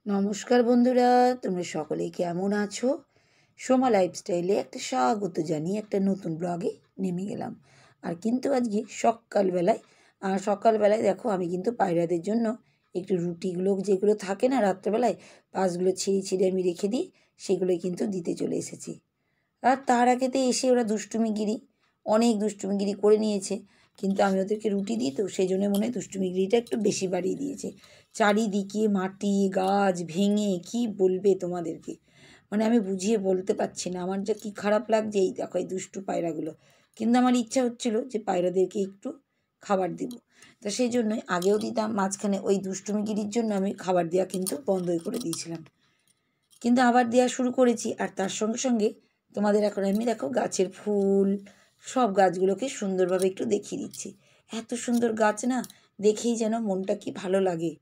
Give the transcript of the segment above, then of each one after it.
নমস্কার বন্ধুরা, তোমরা সকলেই কেমন আছো? সোমা লাইফস্টাইলে একটা স্বাগত জানিয়ে একটা নতুন ব্লগে নেমে গেলাম। আর কিন্তু আজকে সকালবেলায় দেখো আমি কিন্তু পায়রাদের জন্য একটু রুটিগুলো যেগুলো থাকে না রাত্রেবেলায়, পাশগুলো ছিঁড়ে আমি রেখে দিই, সেগুলোই কিন্তু দিতে চলে এসেছি। আর তার আগেতে এসে ওরা অনেক দুষ্টুমিগিরি করে নিয়েছে, কিন্তু আমি ওদেরকে রুটি দিই তো সেই জন্য মনে হয় দুষ্টুমিগিরিটা একটু বেশি বাড়িয়ে দিয়েছে। চারিদিকে মাটি গাছ ভেঙে কি বলবে তোমাদেরকে, মানে আমি বুঝিয়ে বলতে পারছি না আমার যা কি খারাপ লাগছে। এই দেখো এই দুষ্টু পায়রাগুলো, কিন্তু আমার ইচ্ছা হচ্ছিল যে পায়রাদেরকে একটু খাবার দেব, তা সেই জন্যই আগেও দিতাম, মাঝখানে ওই দুষ্টুমিগিরির জন্য আমি খাবার দেওয়া কিন্তু বন্ধই করে দিয়েছিলাম, কিন্তু আবার দেওয়া শুরু করেছি। আর তার সঙ্গে সঙ্গে তোমাদের এখন আমি দেখো গাছের ফুল সব গাছগুলোকে সুন্দরভাবে একটু দেখিয়ে দিচ্ছি। এত সুন্দর গাছ না, দেখেই যেন মনটা কি ভালো লাগে।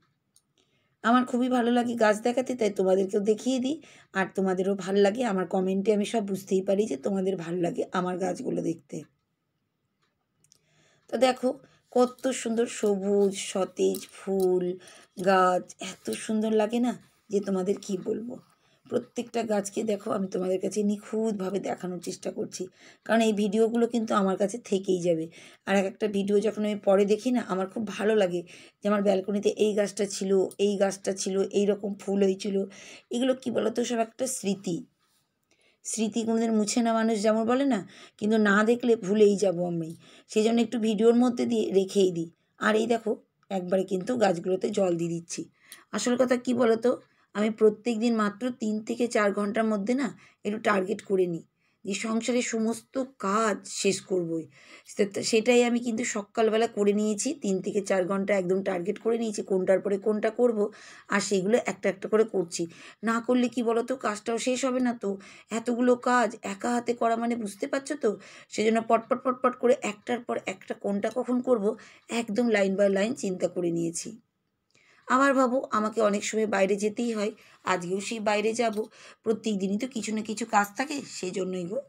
আমার খুবই ভালো লাগে গাছ দেখাতে, তাই তোমাদেরকেও দেখিয়ে দিই। আর তোমাদেরও ভাল লাগে, আমার কমেন্টে আমি সব বুঝতেই পারি যে তোমাদের ভাল লাগে আমার গাছগুলো দেখতে। তো দেখো কত সুন্দর সবুজ সতেজ ফুল গাছ, এত সুন্দর লাগে না যে তোমাদের কি বলবো। প্রত্যেকটা গাছকে দেখো আমি তোমাদের কাছে নিখুঁতভাবে দেখানোর চেষ্টা করছি, কারণ এই ভিডিওগুলো কিন্তু আমার কাছে থেকেই যাবে। আর একটা ভিডিও যখন আমি পরে দেখি না, আমার খুব ভালো লাগে যে আমার ব্যালকনিতে এই গাছটা ছিল, এই গাছটা ছিল, এই রকম ফুল হয়েছিল। এগুলো কি বলতো, সব একটা স্মৃতি। স্মৃতি কোনোদিন মুছে না মানুষ যেমন বলে না, কিন্তু না দেখলে ভুলেই যাব আমি, সেই জন্য একটু ভিডিওর মধ্যে দিয়ে রেখেই দিই। আর এই দেখো একবারে কিন্তু গাছগুলোতে জল দিয়ে দিচ্ছি। আসল কথা কি বলো তো, আমি প্রত্যেক দিন মাত্র 3 থেকে 4 ঘন্টার মধ্যে না একটু টার্গেট করে নিই যে সংসারের সমস্ত কাজ শেষ করবই। সেটাই আমি কিন্তু সকালবেলা করে নিয়েছি, 3 থেকে 4 ঘন্টা একদম টার্গেট করে নিয়েছি কোনটার পরে কোনটা করব। আর সেগুলো একটা একটা করে করছি, না করলে কি বলো তো কাজটাও শেষ হবে না তো। এতগুলো কাজ একা হাতে করা মানে বুঝতে পারছো তো, সেজন্য পটপট পটপট করে একটার পর একটা কোনটা কখন করব একদম লাইন বাই লাইন চিন্তা করে নিয়েছি। আবার ভাবো আমাকে অনেক সময় বাইরে যেতেই হয়, আজকেও সেই বাইরে যাব, প্রত্যেক দিনই তো কিছু না কিছু কাজ থাকে, সেই জন্যই গো।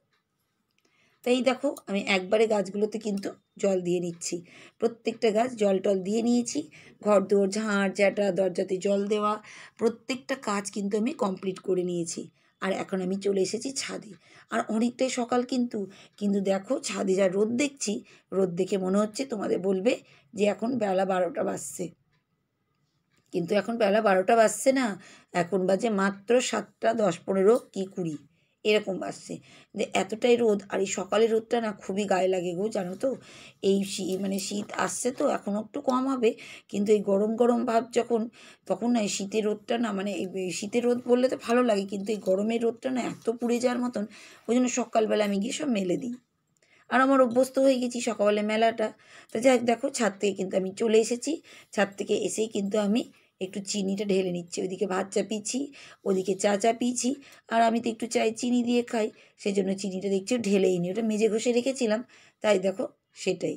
তাই দেখো আমি একবারে গাছগুলোতে কিন্তু জল দিয়ে নিচ্ছি, প্রত্যেকটা গাছ জল টল দিয়ে নিয়েছি। ঘর দোর ঝাড় ঝাঁটা দরজাতে জল দেওয়া প্রত্যেকটা কাজ কিন্তু আমি কমপ্লিট করে নিয়েছি। আর এখন আমি চলে এসেছি ছাদে। আর অনেকটাই সকাল কিন্তু, কিন্তু দেখো ছাদে যা রোদ দেখছি, রোদ দেখে মনে হচ্ছে তোমাদের বলবে যে এখন বেলা 12টা বাজছে, কিন্তু এখন বেলা 12টা বাজছে না, এখন বাজে মাত্র 7টা 10 15 কি 20 এরকম বাজছে। যে এতটাই রোদ, আর এই সকালের রোদটা না খুবই গায়ে লাগে গো, জানো তো। এই মানে শীত আসছে তো এখনও একটু কম হবে, কিন্তু এই গরম গরম ভাব যখন, তখন না এই শীতের রোদটা না, মানে এই শীতের রোদ বললে তো ভালো লাগে, কিন্তু এই গরমের রোদটা না এত পুড়ে যাওয়ার মতন। ওই জন্য সকালবেলা আমি গিয়ে সব মেলে দিই। আর আমার অভ্যস্ত হয়ে গেছি সকালবেলা মেলাটা। তো যাই হোক, দেখো ছাদ থেকে কিন্তু আমি চলে এসেছি। ছাদ থেকে এসেই কিন্তু আমি একটু চিনিটা ঢেলে নিচ্ছি, ওইদিকে ভাত চাপিয়েছি, ওদিকে চা চাপিয়েছি। আর আমি তো একটু চাই চিনি দিয়ে খাই, সেই জন্য চিনিটা দেখছি ঢেলেই নি, ওটা মেজে ঘষে রেখেছিলাম, তাই দেখো সেটাই।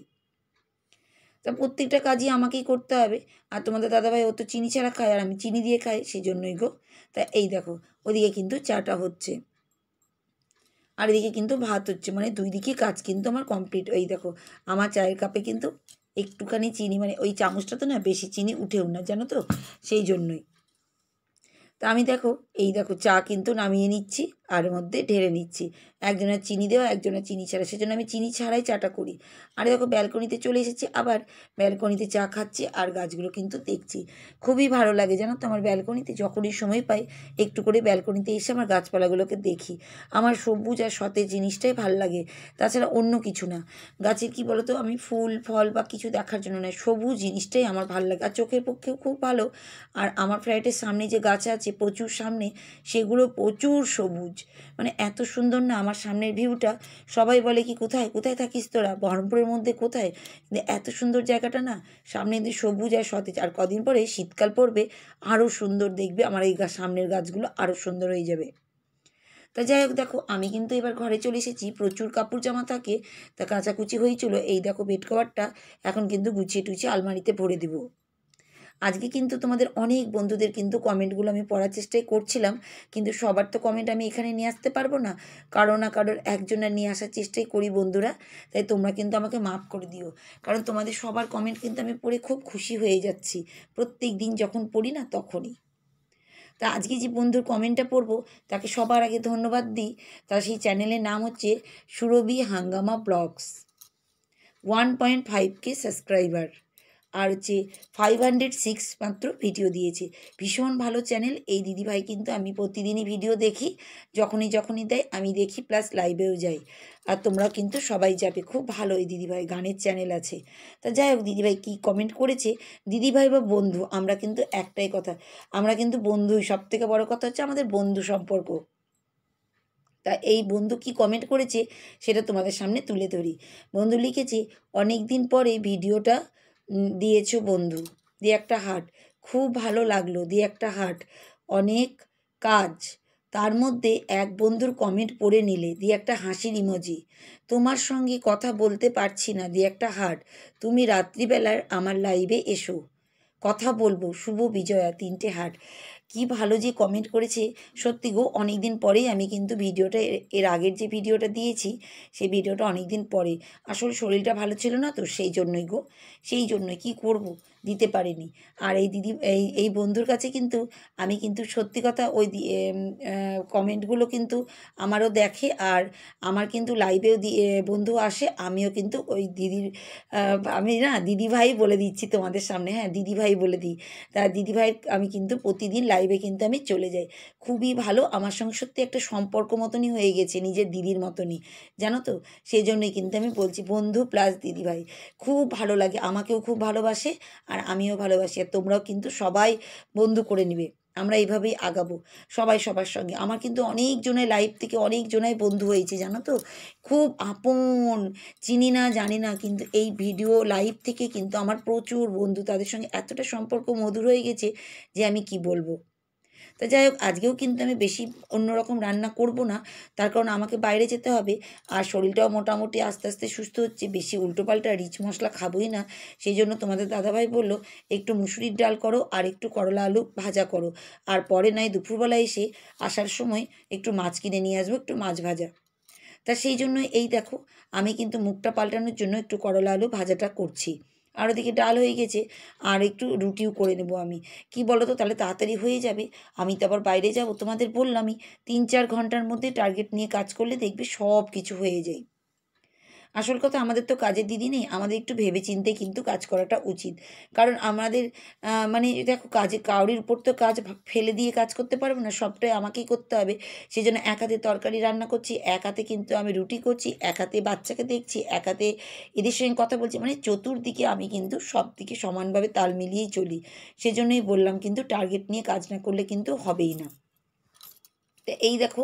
তা প্রত্যেকটা কাজই আমাকেই করতে হবে। আর তোমাদের দাদাভাই ও তো চিনি ছাড়া খায়, আর আমি চিনি দিয়ে খাই, সেই জন্যই গো। তা এই দেখো ওদিকে কিন্তু চাটা হচ্ছে, আর এদিকে কিন্তু ভাত হচ্ছে, মানে দুই দিকে কাজ কিন্তু আমার কমপ্লিট। এই দেখো আমার চায়ের কাপে কিন্তু একটুখানি চিনি, মানে ওই চামচটা তো না বেশি চিনি উঠেও না জানো তো, সেই জন্যই। তা আমি দেখো এই দেখো চা কিন্তু নামিয়ে নিচ্ছি, আর মধ্যে ঢেলে নিচ্ছি। একজনের চিনি দেওয়া একজনের চিনি ছাড়া, সেজন্য আমি চিনি ছাড়াই চাটা করি। আর দেখো ব্যালকনিতে চলে এসেছি, আবার ব্যালকনিতে চা খাচ্ছি আর গাছগুলো কিন্তু দেখছি। খুবই ভালো লাগে জানো তো আমার ব্যালকনিতে যখনই সময় পাই একটু করে ব্যালকনিতে এসে আমার গাছপালাগুলোকে দেখি। আমার সবুজ আর সতেজ জিনিসটাই ভালো লাগে, তাছাড়া অন্য কিছু না। গাছের কি বলতো, আমি ফুল ফল বা কিছু দেখার জন্য নয়, সবুজ জিনিসটাই আমার ভালো লাগে, আর চোখের পক্ষেও খুব ভালো। আর আমার ফ্ল্যাটের সামনে যে গাছ আছে প্রচুর সামনে, সেগুলো প্রচুর সবুজ, মানে এত সুন্দর না আমার সামনের ভিউটা। সবাই বলে কি কোথায় কোথায় থাকিস তোরা, বহরমপুরের মধ্যে কোথায়, কিন্তু এত সুন্দর জায়গাটা না, সামনে দিয়ে সবুজ আর সতেজ। আর কদিন পরে শীতকাল পড়বে, আরও সুন্দর দেখবে আমার এই সামনের গাছগুলো আরও সুন্দর হয়ে যাবে। তা যাই হোক, দেখো আমি কিন্তু এবার ঘরে চলে এসেছি, প্রচুর কাপড় জামা থাকে, তা কাচাকুচি হয়েছিল। এই দেখো বেড কভারটা এখন কিন্তু গুছিয়ে টুছিয়ে আলমারিতে ভরে দেবো। আজকে কিন্তু তোমাদের অনেক বন্ধুদের কিন্তু কমেন্টগুলো আমি পড়ার চেষ্টাই করছিলাম, কিন্তু সবার তো কমেন্ট আমি এখানে নিয়ে আসতে পারবো না, কারো না কারোর একজনের নিয়ে আসার চেষ্টাই করি বন্ধুরা। তাই তোমরা কিন্তু আমাকে মাফ করে দিও, কারণ তোমাদের সবার কমেন্ট কিন্তু আমি পড়ে খুব খুশি হয়ে যাচ্ছি, প্রত্যেক দিন যখন পড়ি না তখনই। তা আজকে যে বন্ধুর কমেন্টটা পড়বো তাকে সবার আগে ধন্যবাদ দিই। তার সেই চ্যানেলের নাম হচ্ছে সুরভি হাঙ্গামা ব্লগস, 1.5K সাবস্ক্রাইবার, আর হচ্ছে 506 মাত্র ভিডিও দিয়েছে। ভীষণ ভালো চ্যানেল। এই দিদিভাই কিন্তু আমি প্রতিদিনই ভিডিও দেখি, যখনই দেয় আমি দেখি, প্লাস লাইভেও যাই। আর তোমরাও কিন্তু সবাই যাবে, খুব ভালো এই দিদিভাই, গানের চ্যানেল আছে। তা যাই হোক, দিদিভাই কী কমেন্ট করেছে, দিদিভাই বা বন্ধু আমরা কিন্তু একটাই কথা, আমরা কিন্তু বন্ধুই, সবথেকে বড় কথা হচ্ছে আমাদের বন্ধু সম্পর্ক। তা এই বন্ধু কি কমেন্ট করেছে সেটা তোমাদের সামনে তুলে ধরি। বন্ধু লিখেছে, অনেক দিন পরে ভিডিওটা দিয়েছো বন্ধু, দিয়ে একটা হার্ট, খুব ভালো লাগলো, দিয়ে একটা হার্ট, অনেক কাজ, তার মধ্যে এক বন্ধুর কমেন্ট পড়ে নিলে, দিয়ে একটা হাসির ইমোজি, তোমার সঙ্গে কথা বলতে পারছি না, দিয়ে একটা হার্ট, তুমি রাত্রিবেলার আমার লাইভে এসো, কথা বলবো, শুভ বিজয়া, 3টে হার্ট। কি ভালো যে কমেন্ট করেছে, সত্যি গো, অনেক দিন পরেই আমি কিন্তু ভিডিওটা, এর আগের যে ভিডিওটা দিয়েছি সেই ভিডিওটা অনেক দিন পরে, আসলে শরীরটা ভালো ছিল না তো, সেই জন্যই গো, সেই জন্যই, কী করব, দিতে পারিনি। আর এই দিদি, এই বন্ধুর কাছে কিন্তু আমি কিন্তু সত্যি কথা, ওই কমেন্টগুলো কিন্তু আমারও দেখে, আর আমার কিন্তু লাইভেও বন্ধু আসে, আমিও কিন্তু ওই দিদির, আমি না দিদিভাই বলে দিচ্ছি তোমাদের সামনে, হ্যাঁ দিদিভাই বলে দিই। তা দিদিভাই আমি কিন্তু প্রতিদিন লাইভে কিন্তু আমি চলে যাই, খুবই ভালো, আমার সঙ্গে সত্যি একটা সম্পর্ক মতনই হয়ে গেছে, নিজের দিদির মতনই, জানো তো। সেই জন্যই কিন্তু আমি বলছি, বন্ধু প্লাস দিদিভাই, খুব ভালো লাগে, আমাকেও খুব ভালোবাসে আর আমিও ভালোবাসি। আর তোমরাও কিন্তু সবাই বন্ধু করে নিবে, আমরা এইভাবেই আগাবো সবাই সবার সঙ্গে। আমার কিন্তু অনেকজনের লাইভ থেকে অনেকজনাই বন্ধু হয়েছে, জানো তো, খুব আপন, চিনি না জানি না, কিন্তু এই ভিডিও লাইভ থেকে কিন্তু আমার প্রচুর বন্ধু, তাদের সঙ্গে এতটা সম্পর্ক মধুর হয়ে গেছে যে আমি কি বলবো। তা যাই হোক, আজকেও কিন্তু আমি বেশি অন্যরকম রান্না করব না, তার কারণ আমাকে বাইরে যেতে হবে, আর শরীরটাও মোটামুটি আস্তে আস্তে সুস্থ হচ্ছে, বেশি উল্টোপাল্টা রিচ মশলা খাবোই না। সেই জন্য তোমাদের দাদাভাই বললো একটু মুসুরির ডাল করো আর একটু করলা আলু ভাজা করো, আর পরে নয় দুপুরবেলা এসে আসার সময় একটু মাছ কিনে নিয়ে আসবো, একটু মাছ ভাজা। তা সেই জন্য এই দেখো, আমি কিন্তু মুখটা পাল্টানোর জন্য একটু করলা আলু ভাজাটা করছি, আর ওদিকে ডাল হয়ে গেছে, আর একটু রুটিও করে নেব আমি। কি বলো তো, তাহলে তাড়াতাড়ি হয়ে যাবে, আমি তো আবার বাইরে যাব, তোমাদের বললামই 3-4 ঘন্টার মধ্যে টার্গেট নিয়ে কাজ করলে দেখবে সব কিছু হয়ে যায়। আসল কথা, আমাদের তো কাজের দিদি নেই, আমাদের একটু ভেবেচিন্তে কিন্তু কাজ করাটা উচিত। কারণ আমাদের মানে দেখো, কাজে কাউরির উপর তো কাজ ফেলে দিয়ে কাজ করতে পারবো না, সবটাই আমাকেই করতে হবে। সেই জন্য এক হাতে তরকারি রান্না করছি, এক হাতে কিন্তু আমি রুটি করছি, এক হাতে বাচ্চাকে দেখছি, এক হাতে এদের সঙ্গে কথা বলছি, মানে চতুর্দিকে আমি কিন্তু সব দিকে সমানভাবে তাল মিলিয়েই চলি। সেজন্যই বললাম, কিন্তু টার্গেট নিয়ে কাজ না করলে কিন্তু হবেই না। তো এই দেখো,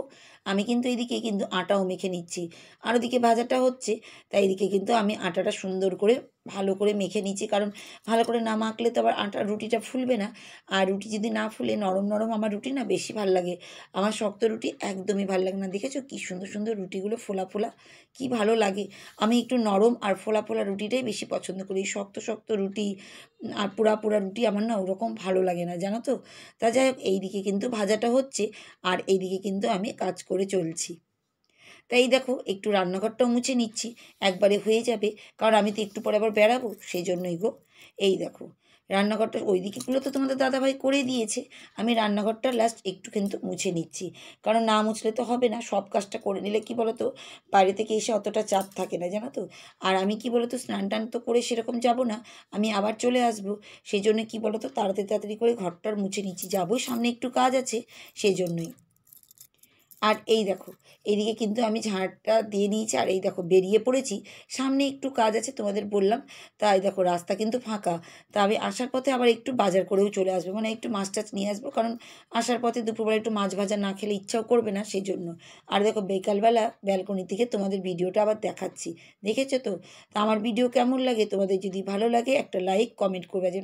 আমি কিন্তু এইদিকে কিন্তু আটাও মেখে নিচ্ছি, আর ওদিকে ভাজাটা হচ্ছে, তাই এইদিকে কিন্তু আমি আটাটা সুন্দর করে ভালো করে মেখে নিচ্ছি, কারণ ভালো করে না মাখলে তো আবার রুটিটা ফুলবে না। আর রুটি যদি না ফুলে নরম নরম, আমার রুটি না বেশি ভাল লাগে, আমার শক্ত রুটি একদমই ভাল লাগে না। দেখেছো কি সুন্দর সুন্দর রুটিগুলো ফোলা ফোলা, কি ভালো লাগে। আমি একটু নরম আর ফোলা ফোলা রুটিটাই বেশি পছন্দ করি, শক্ত শক্ত রুটি আর পোড়া পোড়া রুটি আমার না ওরকম ভালো লাগে না, জানো তো। তা যাই হোক, এইদিকে কিন্তু ভাজাটা হচ্ছে, আর এইদিকে কিন্তু আমি কাজ করে চলছি। তাই দেখো, একটু রান্নাঘরটাও মুছে নিচ্ছি, একবারে হয়ে যাবে, কারণ আমি তো একটু পরে আবার বেড়াবো, সেই জন্যই গো। এই দেখো, রান্নাঘরটা ওই দিকেগুলো তো তোমাদের দাদাভাই করে দিয়েছে, আমি রান্নাঘরটা লাস্ট একটু কিন্তু মুছে নিচ্ছি, কারণ না মুছলে তো হবে না, সব কাজটা করে নিলে কি বলো তো, বাইরে থেকে এসে অতটা চাপ থাকে না, জানো তো। আর আমি কি বলো তো, স্নান টান তো করে সেরকম যাব না, আমি আবার চলে আসবো, সেই জন্য কি বলো তো, তাড়াতাড়ি তাড়াতাড়ি করে ঘরটার মুছে নিচ্ছি, যাবোই, সামনে একটু কাজ আছে, সেই জন্যই। আর এই দেখো, এইদিকে কিন্তু আমি ঝাঁটটা দিয়ে নিয়েছি, আর এই দেখো বেরিয়ে পড়েছি, সামনে একটু কাজ আছে তোমাদের বললাম। তাই দেখো, রাস্তা কিন্তু ফাঁকা, তা আমি আসার পথে আবার একটু বাজার করেও চলে আসবো, মানে একটু মাছ টাছ নিয়ে আসবো, কারণ আসার পথে দুপুরবেলা একটু মাছ ভাজা না খেলে ইচ্ছাও করবে না, সেই জন্য। আর দেখো, বিকালবেলা ব্যালকনি থেকে তোমাদের ভিডিওটা আবার দেখাচ্ছি, দেখেছো তো। তা আমার ভিডিও কেমন লাগে, তোমাদের যদি ভালো লাগে একটা লাইক কমেন্ট করবে, যেটা